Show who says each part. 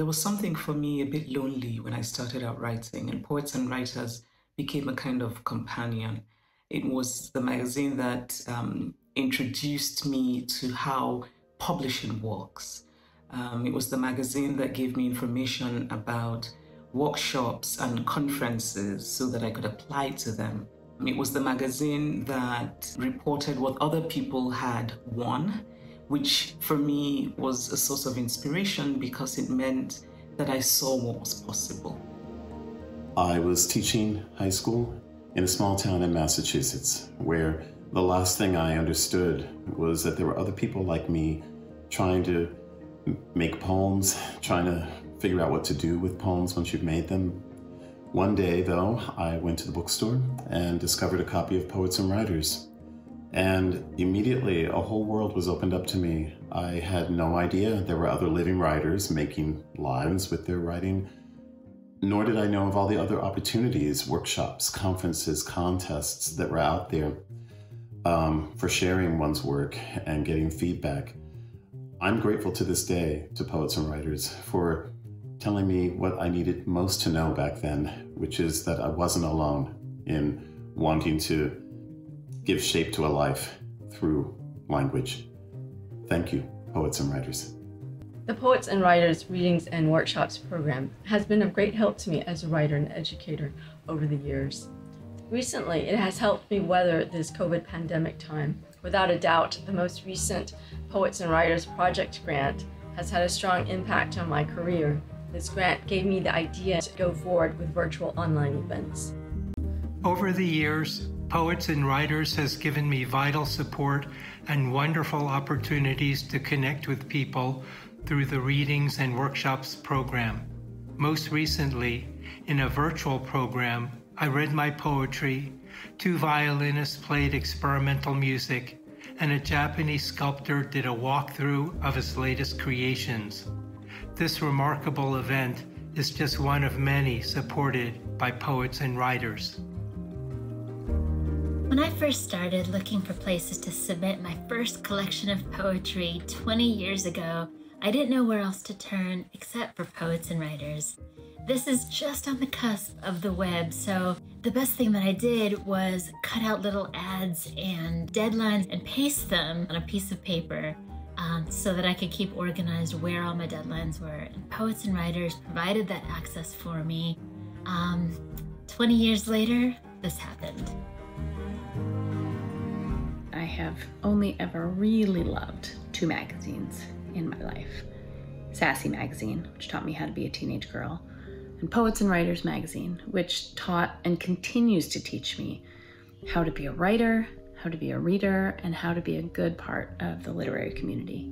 Speaker 1: There was something for me a bit lonely when I started out writing, and Poets and Writers became a kind of companion. It was the magazine that introduced me to how publishing works. It was the magazine that gave me information about workshops and conferences so that I could apply to them. It was the magazine that reported what other people had won, which for me was a source of inspiration because it meant that I saw what was possible.
Speaker 2: I was teaching high school in a small town in Massachusetts, where the last thing I understood was that there were other people like me trying to make poems, trying to figure out what to do with poems once you've made them. One day, though, I went to the bookstore and discovered a copy of Poets and Writers. And immediately, a whole world was opened up to me. I had no idea there were other living writers making lives with their writing, nor did I know of all the other opportunities, workshops, conferences, contests that were out there for sharing one's work and getting feedback. I'm grateful to this day to Poets and Writers for telling me what I needed most to know back then, which is that I wasn't alone in wanting to give shape to a life through language. Thank you, Poets and Writers.
Speaker 3: The Poets and Writers Readings and Workshops program has been of great help to me as a writer and educator over the years. Recently, it has helped me weather this COVID pandemic time. Without a doubt, the most recent Poets and Writers Project grant has had a strong impact on my career. This grant gave me the idea to go forward with virtual online events.
Speaker 4: Over the years, Poets and Writers has given me vital support and wonderful opportunities to connect with people through the Readings and Workshops program. Most recently, in a virtual program, I read my poetry, two violinists played experimental music, and a Japanese sculptor did a walkthrough of his latest creations. This remarkable event is just one of many supported by Poets and Writers.
Speaker 5: When I first started looking for places to submit my first collection of poetry 20 years ago, I didn't know where else to turn except for Poets and Writers. This is just on the cusp of the web, so the best thing that I did was cut out little ads and deadlines and paste them on a piece of paper so that I could keep organized where all my deadlines were. And Poets and Writers provided that access for me. 20 years later, this happened.
Speaker 6: I have only ever really loved two magazines in my life. Sassy Magazine, which taught me how to be a teenage girl, and Poets and Writers Magazine, which taught and continues to teach me how to be a writer, how to be a reader, and how to be a good part of the literary community.